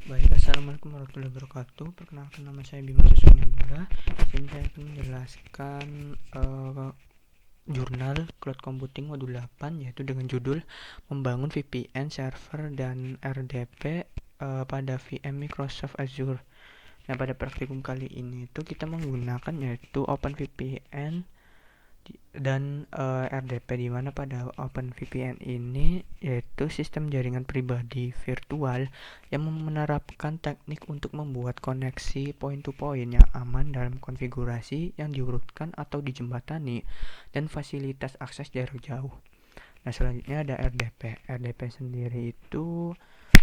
Baik, assalamualaikum warahmatullahi wabarakatuh. Perkenalkan, nama saya Bima Suskunabila. Di sini saya akan menjelaskan jurnal Cloud Computing modul 8, yaitu dengan judul membangun VPN server dan RDP pada VM Microsoft Azure. Nah, pada praktikum kali ini itu kita menggunakan yaitu OpenVPN dan RDP, di mana pada OpenVPN ini yaitu sistem jaringan pribadi virtual yang menerapkan teknik untuk membuat koneksi point to point yang aman dalam konfigurasi yang diurutkan atau dijembatani dan fasilitas akses jarak jauh. Nah, selanjutnya ada RDP. RDP sendiri itu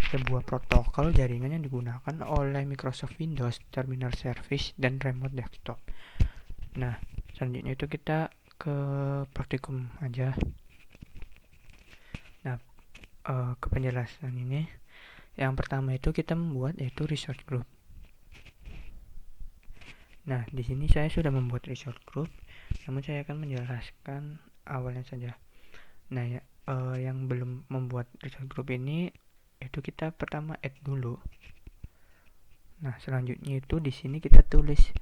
sebuah protokol jaringan yang digunakan oleh Microsoft Windows, Terminal Service, dan Remote Desktop. Nah, selanjutnya itu kita ke praktikum aja. Nah, ke penjelasan ini, yang pertama itu kita membuat yaitu resource group. Nah, di sini saya sudah membuat resource group, namun saya akan menjelaskan awalnya saja. Nah, yang belum membuat resource group ini itu kita pertama add dulu. Nah, selanjutnya itu di sini kita tulis.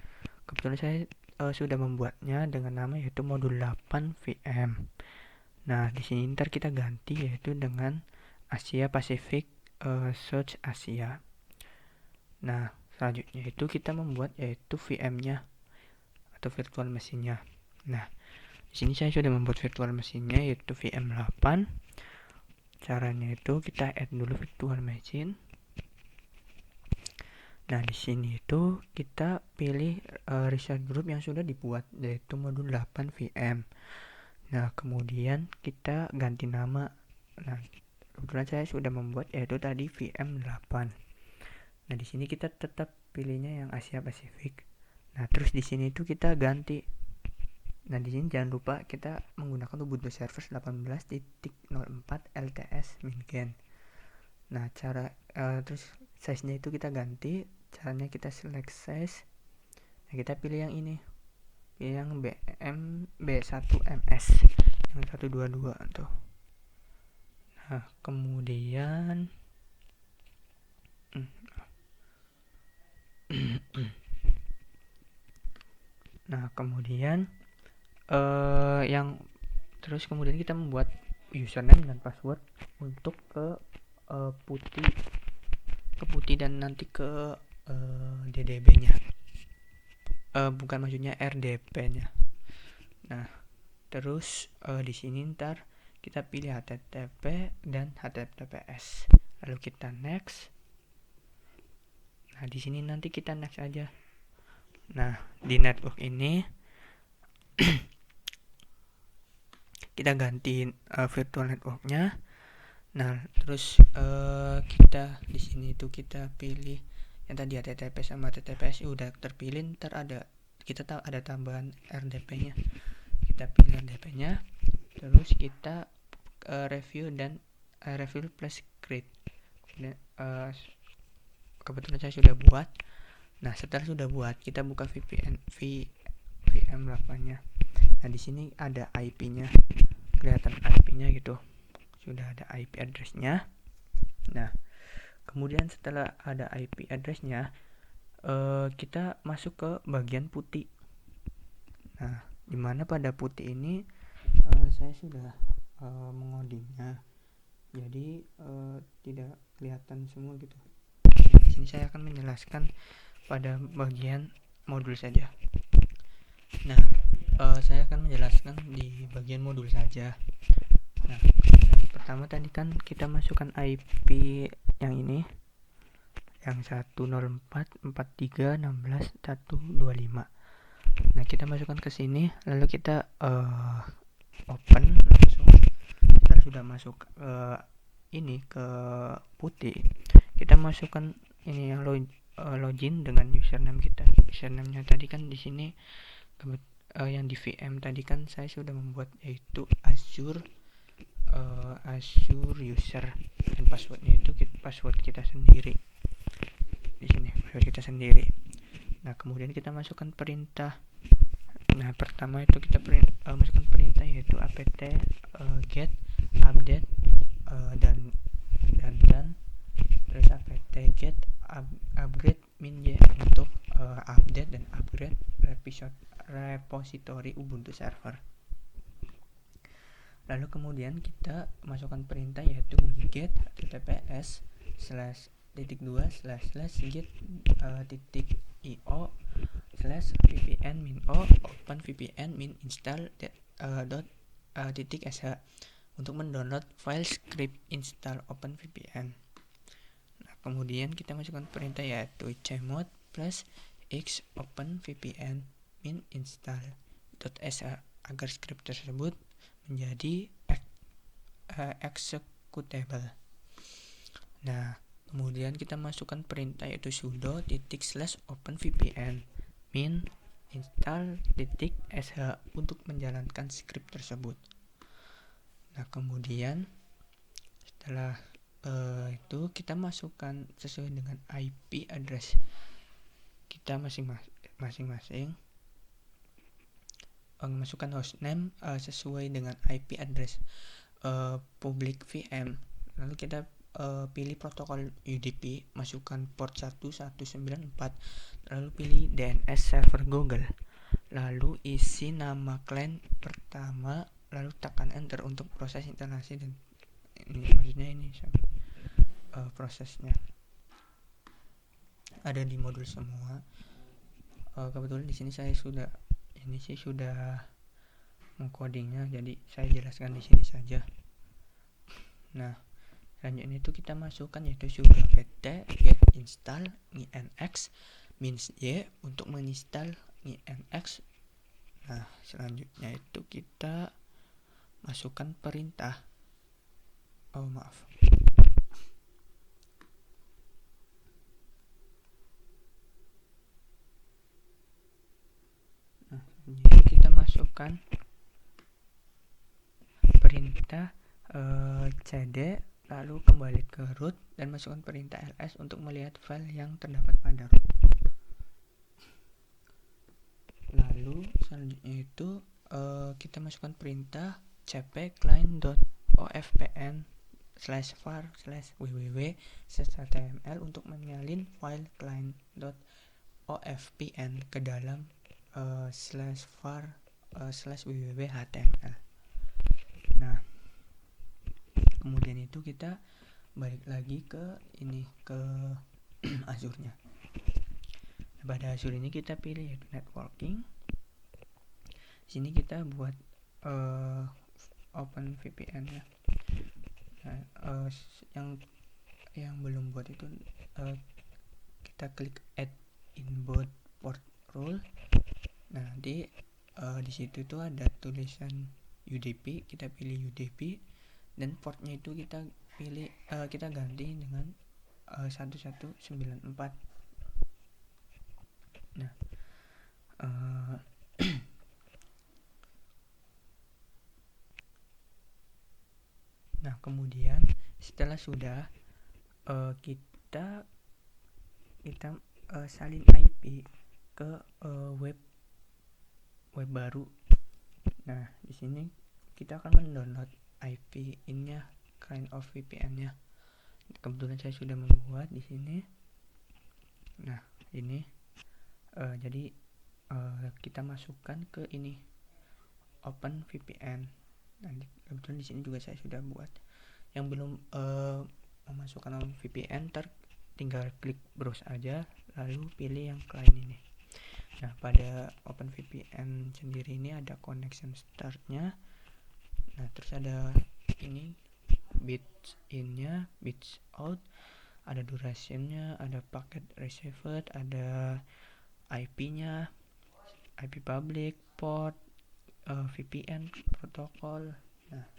Kebetulan saya sudah membuatnya dengan nama yaitu modul 8 VM. Nah, di sini ntar kita ganti yaitu dengan Asia Pacific Search Asia. Nah, selanjutnya itu kita membuat yaitu VM-nya atau virtual machine-nya. Nah, di sini saya sudah membuat virtual machine-nya yaitu VM8. Caranya itu kita add dulu virtual machine. Nah, di sini itu kita pilih resource group yang sudah dibuat yaitu modul 8 VM. Nah, kemudian kita ganti nama. Nah, kebetulan saya sudah membuat yaitu tadi VM8. Nah, di sini kita tetap pilihnya yang Asia Pasifik. Nah, terus di sini itu kita ganti. Nah, di sini jangan lupa kita menggunakan Ubuntu Service 18.04 LTS min-gen. Nah, terus size-nya itu kita ganti. Caranya kita select size. Nah, kita pilih yang ini. Pilih yang B1MS yang 122 tuh. Nah, kemudian yang terus kemudian kita membuat username dan password untuk ke putih dan nanti ke DDB-nya. Bukan, maksudnya RDP-nya. Nah, terus di sini ntar kita pilih HTTP dan HTTPS. Lalu kita next. Nah, di sini nanti kita next aja. Nah, di network ini kita ganti virtual network-nya. Nah, terus kita di sini itu kita pilih yang tadi HTTP sama HTTPS udah terpilih. Ntar kita ada tambahan RDP-nya. Kita pilih RDP-nya. Terus kita review dan review plus create. Kebetulan saya sudah buat. Nah, setelah sudah buat, kita buka VM8-nya. Nah, di sini ada IP-nya. Kelihatan IP-nya gitu. Sudah ada IP address-nya. Nah, kemudian setelah ada IP address-nya, kita masuk ke bagian putih. Nah, dimana pada putih ini saya sudah mengodingnya, jadi tidak kelihatan semua gitu. Nah, di sini saya akan menjelaskan pada bagian modul saja. Nah, saya akan menjelaskan di bagian modul saja. Nah, yang pertama tadi kan kita masukkan IP yang ini, yang 104.43.16.125. Nah, kita masukkan ke sini, lalu kita open langsung. Setelah sudah masuk ini ke putih, kita masukkan ini yang login dengan username kita. Username-nya tadi kan di sini yang di VM tadi kan saya sudah membuat yaitu Azure user, dan passwordnya itu password kita sendiri. Di sini password kita sendiri. Nah, kemudian kita masukkan perintah. Nah, pertama itu kita masukkan perintah yaitu apt get update dan terus apt get upgrade min y untuk update dan upgrade repository Ubuntu server. Lalu kemudian kita masukkan perintah yaitu wget https://git.io/vpn min open vpn min install .sh untuk mendownload file script install OpenVPN. Nah, kemudian kita masukkan perintah yaitu cmod plus x OpenVPN min install .sh agar script tersebut menjadi executable. Nah, kemudian kita masukkan perintah yaitu sudo /openvpn min install .sh untuk menjalankan script tersebut. Nah, kemudian setelah itu kita masukkan sesuai dengan IP address kita masing-masing. Masukkan hostname sesuai dengan IP address public VM. Lalu kita pilih protokol UDP, masukkan port 1194, lalu pilih DNS server Google, lalu isi nama klien pertama, lalu tekan enter untuk proses instalasi. Dan ini maksudnya ini prosesnya ada di modul semua. Kebetulan di sini saya sudah mengcodingnya, jadi saya jelaskan di sini saja. Nah, selanjutnya itu kita masukkan yaitu sudo apt get install nginx minus y untuk menginstal nginx. Nah, selanjutnya itu kita masukkan perintah Jadi kita masukkan perintah cd lalu kembali ke root dan masukkan perintah ls untuk melihat file yang terdapat pada root. Lalu selanjutnya itu kita masukkan perintah cp client.ofpn/var/www/html untuk menyalin file client.ofpn ke dalam /var/www.html. Nah, kemudian itu kita balik lagi ke Azure-nya. Nah, pada Azure ini kita pilih yaitu networking. Sini kita buat OpenVPN ya. Nah, yang belum buat itu kita klik add inbound port rule. Nah, di situ itu ada tulisan UDP, kita pilih UDP dan portnya itu kita pilih kita ganti dengan 1194. Nah, nah kemudian setelah sudah kita salin IP ke web baru. Nah, di sini kita akan mendownload IP in-nya, kind of VPN-nya. Kebetulan saya sudah membuat di sini. Nah, ini jadi kita masukkan ke ini OpenVPN. Nah, kebetulan di sini juga saya sudah buat. Yang belum memasukkan VPN, tinggal klik browse aja, lalu pilih yang klien ini. Nah, pada OpenVPN sendiri ini ada connection start-nya. Nah, terus ada ini bits in-nya, bits out, ada duration-nya, ada packet received, ada IP-nya, IP public, port, VPN, protokol. Nah,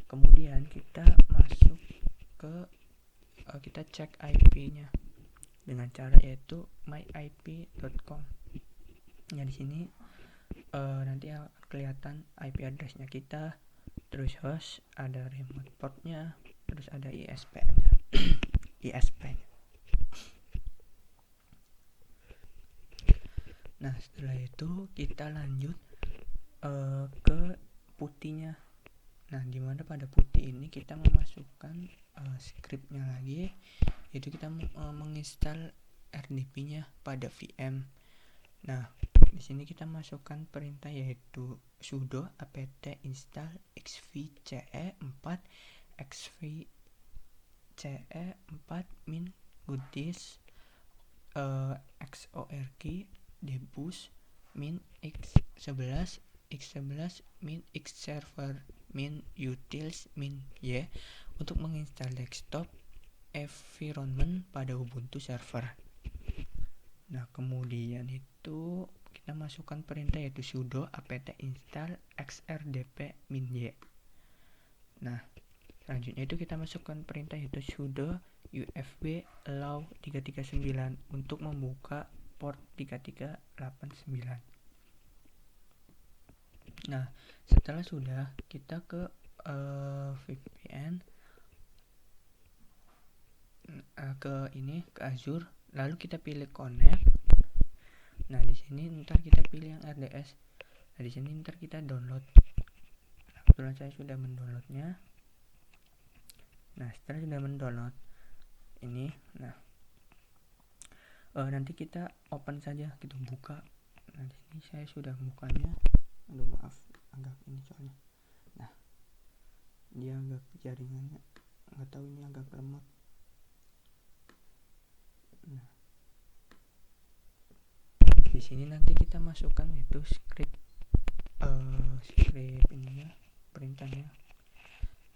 kemudian kita masuk ke kita cek IP-nya dengan cara yaitu myip.com. Nah, di sini nanti akan kelihatan IP address-nya kita, terus host, ada remote port-nya, terus ada ISP-nya. Nah, setelah itu kita lanjut ke putihnya. Nah, dimana pada putih ini kita memasukkan script-nya lagi, yaitu kita menginstal RDP-nya pada VM. Nah, di sini kita masukkan perintah yaitu sudo apt install xvce4 xvce4 min goodies xorg debus min x11 min xserver min utils min y untuk menginstal desktop environment pada Ubuntu server. Nah, kemudian itu kita masukkan perintah yaitu sudo apt install xrdp min y. Nah, selanjutnya itu kita masukkan perintah yaitu sudo ufb allow 339 untuk membuka port 3389. Nah, setelah sudah, kita ke VPN ke Azure, lalu kita pilih connect. Nah, di sini ntar kita pilih yang RDS. Nah, di sini ntar kita download. Nah, kebetulan saya sudah mendownloadnya. Nah, setelah sudah mendownload ini, nanti kita open saja, kita buka. Nah, di sini saya sudah bukanya. Aduh, maaf, agak ini soalnya. Nah, dia agak jaringannya, nggak tahu ini agak lemot. Nah, di sini nanti kita masukkan itu script ininya, perintahnya.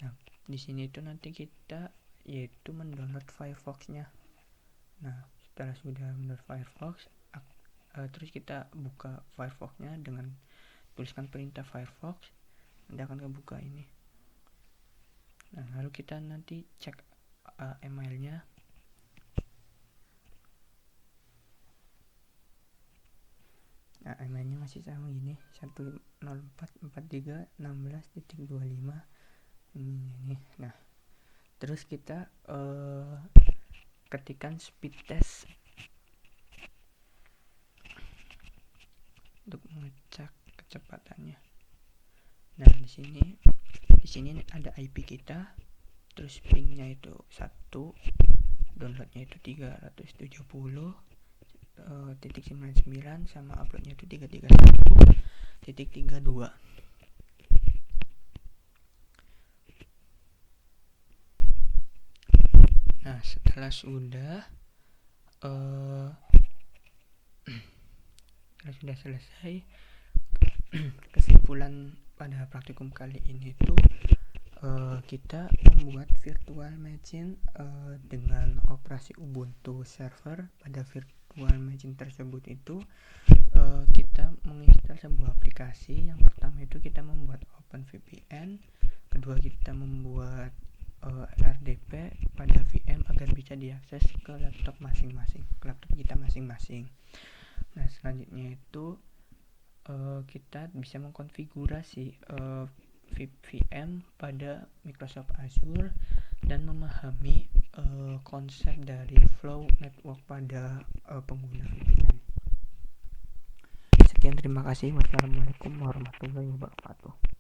Nah, di sini itu nanti kita yaitu mendownload Firefox-nya. Nah, setelah sudah mendownload Firefox, terus kita buka Firefox-nya dengan tuliskan perintah Firefox, nanti akan kebuka ini. Nah, lalu kita nanti cek emailnya. Nah, emailnya masih sama gini, 1044316.25 ini. Nah, terus kita ketikkan speed test untuk mengecek kecepatannya. Nah, di sini ada IP kita, terus pingnya itu 1, downloadnya itu 370.99 sama uploadnya itu 331.32. Nah, setelah sudah selesai, kesimpulan pada praktikum kali ini itu kita membuat virtual machine dengan operasi Ubuntu server. Pada virtual machine tersebut itu kita menginstal sebuah aplikasi. Yang pertama itu kita membuat OpenVPN, kedua kita membuat RDP pada VM agar bisa diakses ke laptop kita masing-masing. Nah, selanjutnya itu kita bisa mengkonfigurasi VM pada Microsoft Azure dan memahami konsep dari flow network pada pengguna VPN. Sekian, terima kasih. Wassalamualaikum warahmatullahi wabarakatuh.